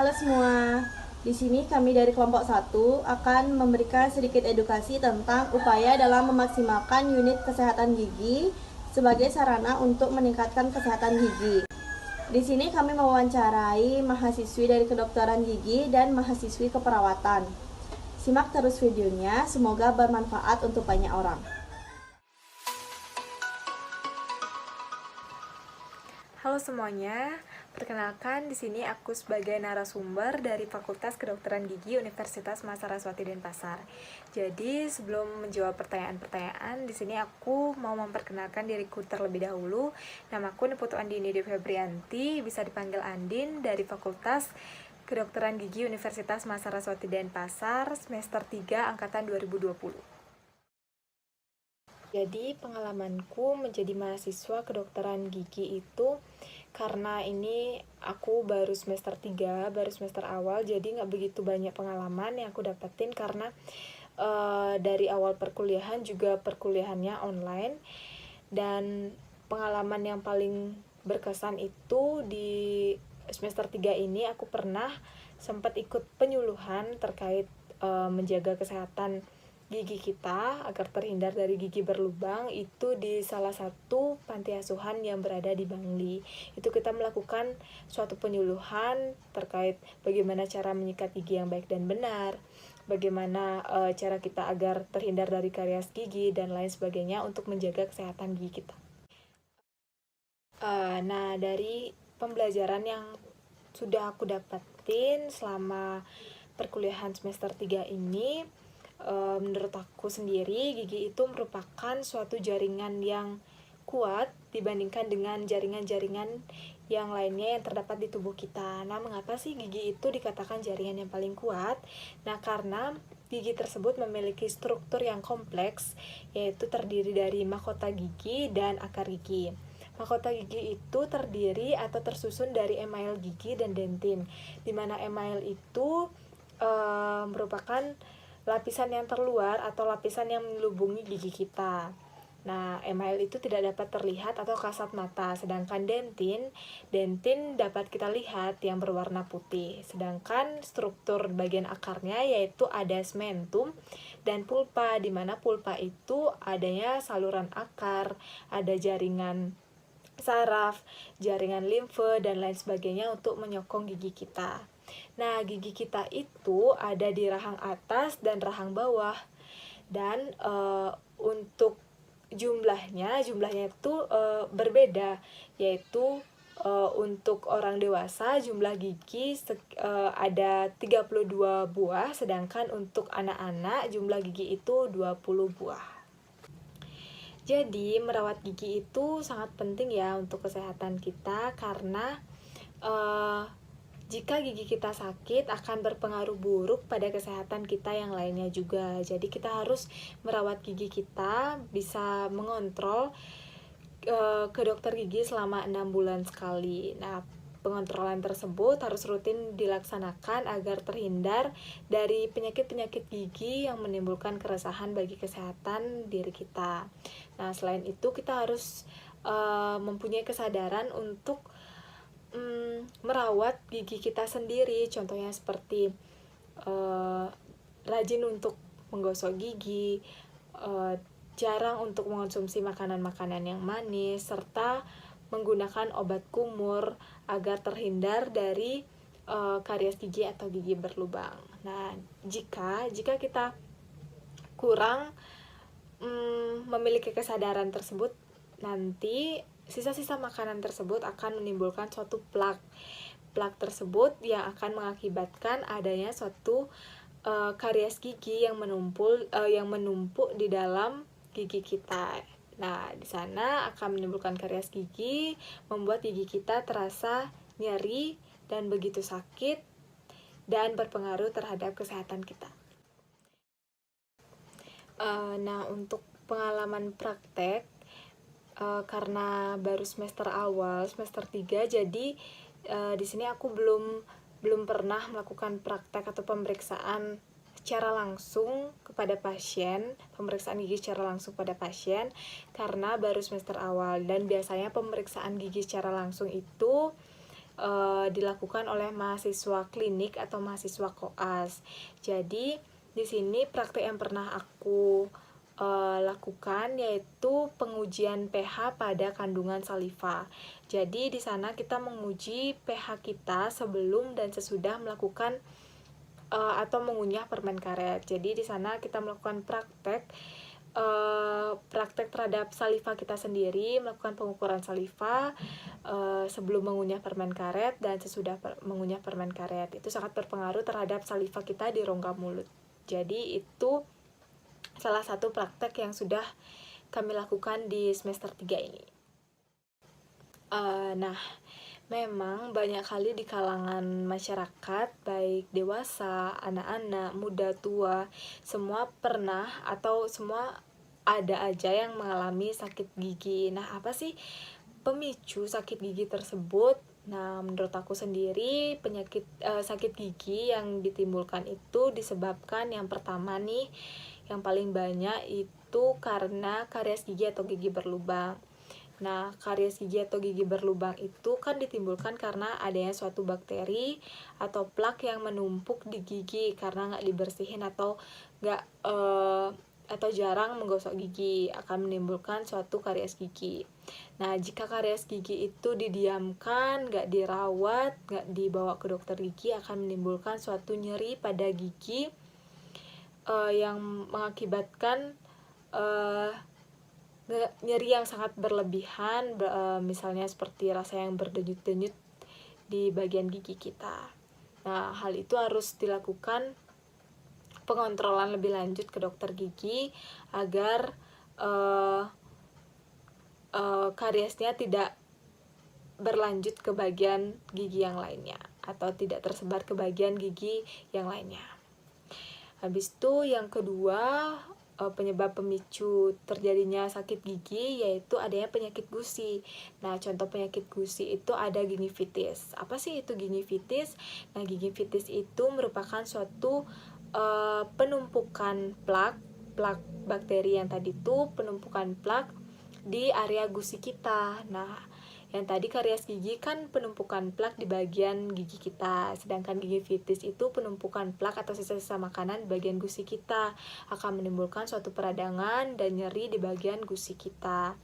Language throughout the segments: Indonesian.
Halo semua, di sini kami dari kelompok 1 akan memberikan sedikit edukasi tentang upaya dalam memaksimalkan unit kesehatan gigi sebagai sarana untuk meningkatkan kesehatan gigi. Di sini kami mewawancarai mahasiswi dari kedokteran gigi dan mahasiswi keperawatan. Simak terus videonya, semoga bermanfaat untuk banyak orang. Halo semuanya, perkenalkan di sini aku sebagai narasumber dari Fakultas Kedokteran Gigi Universitas Mahasiswa Denpasar. Jadi sebelum menjawab pertanyaan-pertanyaan, di sini aku mau memperkenalkan diriku terlebih dahulu. Namaku Niputu Andini Dewi Febrianti, bisa dipanggil Andin dari Fakultas Kedokteran Gigi Universitas Mahasiswa Denpasar semester 3 angkatan 2020. Jadi pengalamanku menjadi mahasiswa kedokteran gigi itu karena ini aku baru semester 3, baru semester awal, jadi nggak begitu banyak pengalaman yang aku dapetin karena dari awal perkuliahan juga perkuliahannya online. Dan pengalaman yang paling berkesan itu di semester 3 ini aku pernah sempat ikut penyuluhan terkait menjaga kesehatan gigi kita agar terhindar dari gigi berlubang, itu di salah satu panti asuhan yang berada di Bangli. Itu kita melakukan suatu penyuluhan terkait bagaimana cara menyikat gigi yang baik dan benar, bagaimana cara kita agar terhindar dari karies gigi dan lain sebagainya untuk menjaga kesehatan gigi kita. Nah, dari pembelajaran yang sudah aku dapatin selama perkuliahan semester 3 ini, menurut aku sendiri gigi itu merupakan suatu jaringan yang kuat dibandingkan dengan jaringan-jaringan yang lainnya yang terdapat di tubuh kita. Nah, mengapa sih gigi itu dikatakan jaringan yang paling kuat? Nah, karena gigi tersebut memiliki struktur yang kompleks, yaitu terdiri dari mahkota gigi dan akar gigi. Mahkota gigi itu terdiri atau tersusun dari email gigi dan dentin, di mana email itu merupakan lapisan yang terluar atau lapisan yang melubungi gigi kita. Nah, email itu tidak dapat terlihat atau kasat mata, sedangkan dentin dapat kita lihat yang berwarna putih. Sedangkan struktur bagian akarnya yaitu ada segmentum dan pulpa, di mana pulpa itu adanya saluran akar, ada jaringan saraf, jaringan limfe, dan lain sebagainya untuk menyokong gigi kita. Nah, gigi kita itu ada di rahang atas dan rahang bawah. Dan untuk jumlahnya itu berbeda, yaitu untuk orang dewasa jumlah gigi ada 32 buah, sedangkan untuk anak-anak jumlah gigi itu 20 buah. Jadi, merawat gigi itu sangat penting ya untuk kesehatan kita karena jika gigi kita sakit akan berpengaruh buruk pada kesehatan kita yang lainnya juga. Jadi kita harus merawat gigi kita, bisa mengontrol ke dokter gigi selama 6 bulan sekali. Nah, pengontrolan tersebut harus rutin dilaksanakan agar terhindar dari penyakit-penyakit gigi yang menimbulkan keresahan bagi kesehatan diri kita. Nah, selain itu kita harus mempunyai kesadaran untuk merawat gigi kita sendiri, contohnya seperti rajin untuk menggosok gigi, jarang untuk mengonsumsi makanan-makanan yang manis, serta menggunakan obat kumur agar terhindar dari karies gigi atau gigi berlubang. Nah, jika kita kurang memiliki kesadaran tersebut, nanti sisa-sisa makanan tersebut akan menimbulkan suatu plak tersebut yang akan mengakibatkan adanya suatu karies gigi yang menumpuk di dalam gigi kita. Nah, di sana akan menimbulkan karies gigi, membuat gigi kita terasa nyeri dan begitu sakit dan berpengaruh terhadap kesehatan kita. Nah, untuk pengalaman praktek, karena baru semester awal, semester 3, jadi di sini aku belum pernah melakukan praktek atau pemeriksaan secara langsung kepada pasien, pemeriksaan gigi secara langsung pada pasien karena baru semester awal. Dan biasanya pemeriksaan gigi secara langsung itu dilakukan oleh mahasiswa klinik atau mahasiswa koas. Jadi di sini praktek yang pernah aku lakukan yaitu pengujian pH pada kandungan saliva. Jadi di sana kita menguji pH kita sebelum dan sesudah melakukan atau mengunyah permen karet. Jadi di sana kita melakukan praktek terhadap saliva kita sendiri, melakukan pengukuran saliva sebelum mengunyah permen karet dan sesudah mengunyah permen karet. Itu sangat berpengaruh terhadap saliva kita di rongga mulut. Jadi itu salah satu praktek yang sudah kami lakukan di semester 3 ini. Nah, memang banyak kali di kalangan masyarakat, baik dewasa, anak-anak, muda, tua, semua pernah atau semua ada aja yang mengalami sakit gigi. Nah, apa sih pemicu sakit gigi tersebut? Nah, menurut aku sendiri, penyakit sakit gigi yang ditimbulkan itu disebabkan yang pertama nih, yang paling banyak itu karena karies gigi atau gigi berlubang. Nah, karies gigi atau gigi berlubang itu kan ditimbulkan karena adanya suatu bakteri atau plak yang menumpuk di gigi karena nggak dibersihin atau nggak atau jarang menggosok gigi, akan menimbulkan suatu karies gigi. Nah, jika karies gigi itu didiamkan, nggak dirawat, nggak dibawa ke dokter gigi, akan menimbulkan suatu nyeri pada gigi yang mengakibatkan nyeri yang sangat berlebihan, misalnya seperti rasa yang berdenyut-denyut di bagian gigi kita. Nah, hal itu harus dilakukan pengontrolan lebih lanjut ke dokter gigi agar kariesnya tidak berlanjut ke bagian gigi yang lainnya atau tidak tersebar ke bagian gigi yang lainnya. Habis itu yang kedua, penyebab pemicu terjadinya sakit gigi yaitu adanya penyakit gusi. Nah, contoh penyakit gusi itu ada gingivitis. Apa sih itu gingivitis? Nah, gingivitis itu merupakan suatu penumpukan plak bakteri yang tadi itu penumpukan plak di area gusi kita. Nah, yang tadi karies gigi kan penumpukan plak di bagian gigi kita, sedangkan gingivitis itu penumpukan plak atau sisa-sisa makanan di bagian gusi kita, akan menimbulkan suatu peradangan dan nyeri di bagian gusi kita.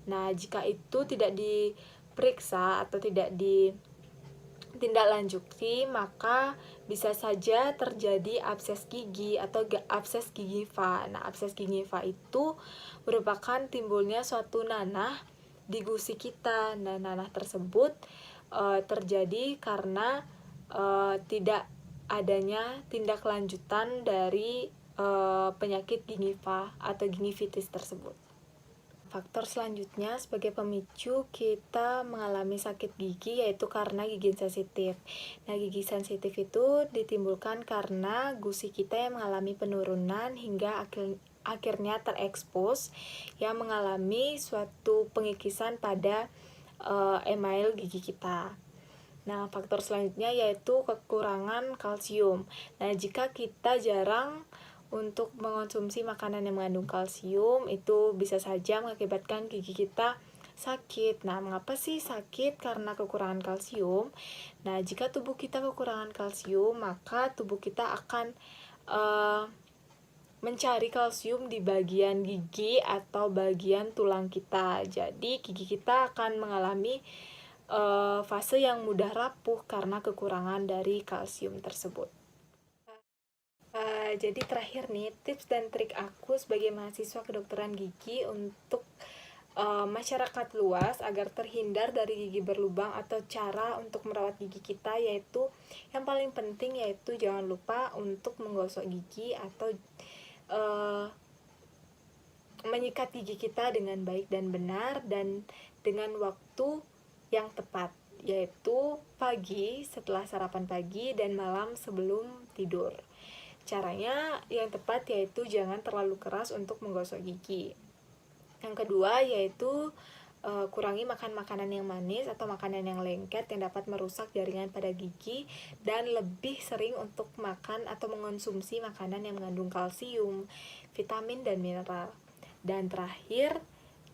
Nah, jika itu tidak diperiksa atau tidak ditindaklanjuti, maka bisa saja terjadi abses gigi atau abses gingiva. Nah, abses gingiva itu merupakan timbulnya suatu nanah di gusi kita. Nah, nanah tersebut terjadi karena tidak adanya tindak lanjutan dari penyakit gingiva atau gingivitis tersebut. Faktor selanjutnya sebagai pemicu kita mengalami sakit gigi yaitu karena gigi sensitif. Nah, gigi sensitif itu ditimbulkan karena gusi kita yang mengalami penurunan hingga akhirnya terekspos yang mengalami suatu pengikisan pada email gigi kita. Nah, faktor selanjutnya yaitu kekurangan kalsium. Nah, jika kita jarang untuk mengonsumsi makanan yang mengandung kalsium, itu bisa saja mengakibatkan gigi kita sakit. Nah, mengapa sih sakit? Karena kekurangan kalsium. Nah, jika tubuh kita kekurangan kalsium, maka tubuh kita akan mencari kalsium di bagian gigi atau bagian tulang kita. Jadi, gigi kita akan mengalami fase yang mudah rapuh karena kekurangan dari kalsium tersebut. Jadi terakhir nih, tips dan trik aku sebagai mahasiswa kedokteran gigi untuk masyarakat luas agar terhindar dari gigi berlubang atau cara untuk merawat gigi kita, yaitu yang paling penting yaitu jangan lupa untuk menggosok gigi atau menyikat gigi kita dengan baik dan benar dan dengan waktu yang tepat, yaitu pagi setelah sarapan pagi dan malam sebelum tidur. Caranya yang tepat yaitu jangan terlalu keras untuk menggosok gigi. Yang kedua yaitu kurangi makan makanan yang manis atau makanan yang lengket yang dapat merusak jaringan pada gigi, dan lebih sering untuk makan atau mengonsumsi makanan yang mengandung kalsium, vitamin, dan mineral. Dan terakhir,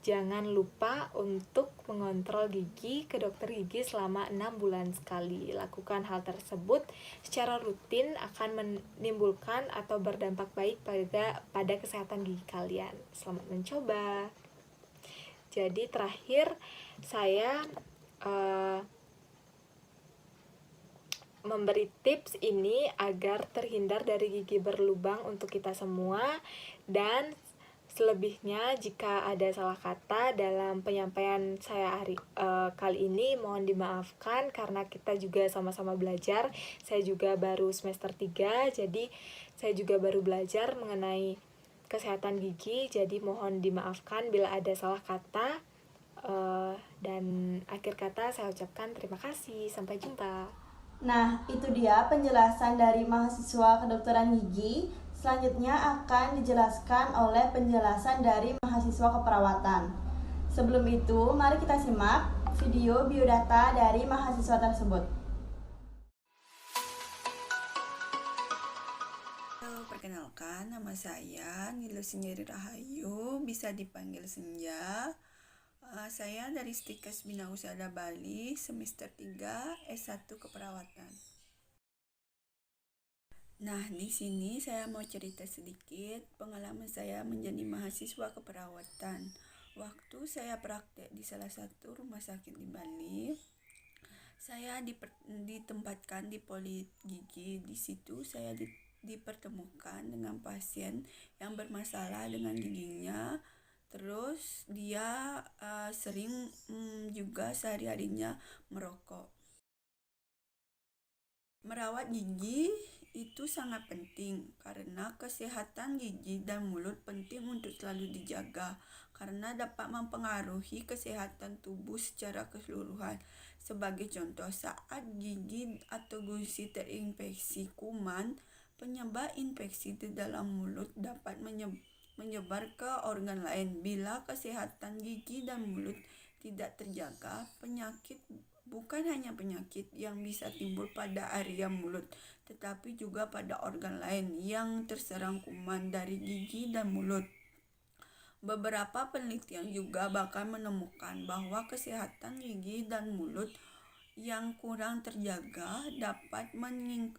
Jangan lupa untuk mengontrol gigi ke dokter gigi selama 6 bulan sekali. Lakukan hal tersebut secara rutin akan menimbulkan atau berdampak baik pada kesehatan gigi kalian. Selamat mencoba. Jadi terakhir saya memberi tips ini agar terhindar dari gigi berlubang untuk kita semua, dan selebihnya jika ada salah kata dalam penyampaian saya kali ini mohon dimaafkan karena kita juga sama-sama belajar. Saya juga baru semester 3, jadi saya juga baru belajar mengenai kesehatan gigi, jadi mohon dimaafkan bila ada salah kata. Dan akhir kata saya ucapkan terima kasih, sampai jumpa. Nah, itu dia penjelasan dari mahasiswa kedokteran gigi. Selanjutnya akan dijelaskan oleh penjelasan dari mahasiswa keperawatan. Sebelum itu, mari kita simak video biodata dari mahasiswa tersebut. Halo, perkenalkan, nama saya Nilu Senjari Rahayu, bisa dipanggil Senja. Saya dari Stikes Bina Usaha Bali, semester 3, S1 Keperawatan. Nah, di sini saya mau cerita sedikit pengalaman saya menjadi mahasiswa keperawatan. Waktu saya praktek di salah satu rumah sakit di Bali, saya ditempatkan di poli gigi. Di situ saya dipertemukan dengan pasien yang bermasalah dengan giginya. Terus dia sering juga sehari-harinya merokok. Merawat gigi itu sangat penting karena kesehatan gigi dan mulut penting untuk selalu dijaga karena dapat mempengaruhi kesehatan tubuh secara keseluruhan. Sebagai contoh, saat gigi atau gusi terinfeksi kuman, penyebab infeksi di dalam mulut dapat menyebar ke organ lain. Bila kesehatan gigi dan mulut tidak terjaga, penyakit bukan hanya penyakit yang bisa timbul pada area mulut, tetapi juga pada organ lain yang terserang kuman dari gigi dan mulut. Beberapa penelitian juga bahkan menemukan bahwa kesehatan gigi dan mulut yang kurang terjaga dapat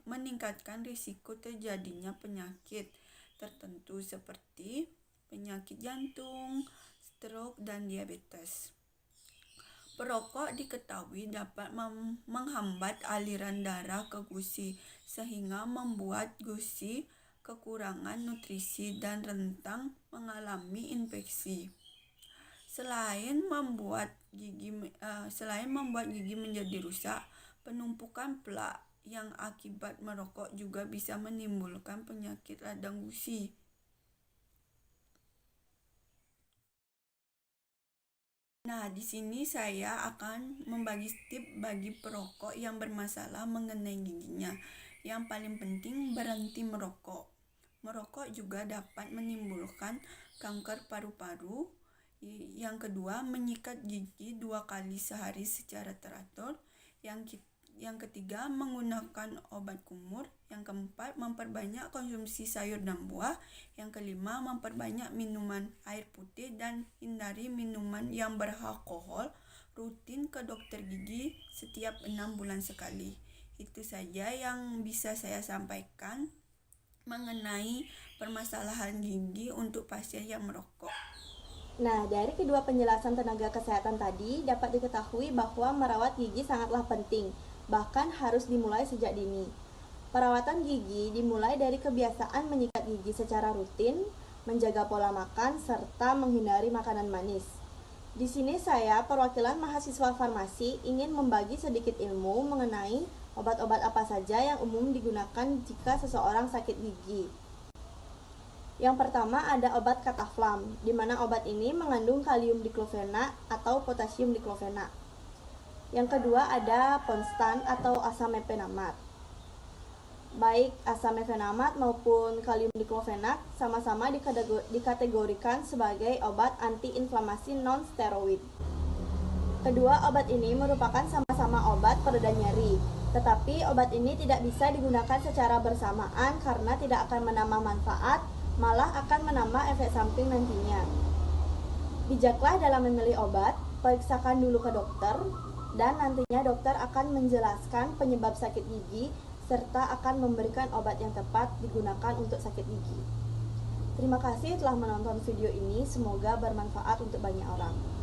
meningkatkan risiko terjadinya penyakit tertentu seperti penyakit jantung, stroke, dan diabetes. Perokok diketahui dapat menghambat aliran darah ke gusi sehingga membuat gusi kekurangan nutrisi dan rentan mengalami infeksi. Selain membuat gigi menjadi rusak, penumpukan plak yang akibat merokok juga bisa menimbulkan penyakit radang gusi. Nah, di sini saya akan membagi tips bagi perokok yang bermasalah mengenai giginya. Yang paling penting, berhenti merokok. Merokok juga dapat menimbulkan kanker paru-paru. Yang kedua, menyikat gigi 2 kali sehari secara teratur. Yang ketiga, menggunakan obat kumur. Yang keempat, memperbanyak konsumsi sayur dan buah. Yang kelima, memperbanyak minuman air putih dan hindari minuman yang beralkohol. Rutin ke dokter gigi setiap 6 bulan sekali. Itu saja yang bisa saya sampaikan mengenai permasalahan gigi untuk pasien yang merokok. Nah, dari kedua penjelasan tenaga kesehatan tadi dapat diketahui bahwa merawat gigi sangatlah penting, bahkan harus dimulai sejak dini. Perawatan gigi dimulai dari kebiasaan menyikat gigi secara rutin, menjaga pola makan, serta menghindari makanan manis. Di sini saya, perwakilan mahasiswa farmasi, ingin membagi sedikit ilmu mengenai obat-obat apa saja yang umum digunakan jika seseorang sakit gigi. Yang pertama ada obat Cataflam, di mana obat ini mengandung kalium diklofenak atau potasium diklofenak. Yang kedua ada Ponstan atau asam mefenamat. Baik asam mefenamat maupun kalium diklofenak sama-sama dikategorikan sebagai obat antiinflamasi non-steroid. Kedua obat ini merupakan sama-sama obat pereda nyeri, tetapi obat ini tidak bisa digunakan secara bersamaan karena tidak akan menambah manfaat, malah akan menambah efek samping nantinya. Bijaklah dalam memilih obat, periksakan dulu ke dokter, dan nantinya dokter akan menjelaskan penyebab sakit gigi serta akan memberikan obat yang tepat digunakan untuk sakit gigi. Terima kasih telah menonton video ini, semoga bermanfaat untuk banyak orang.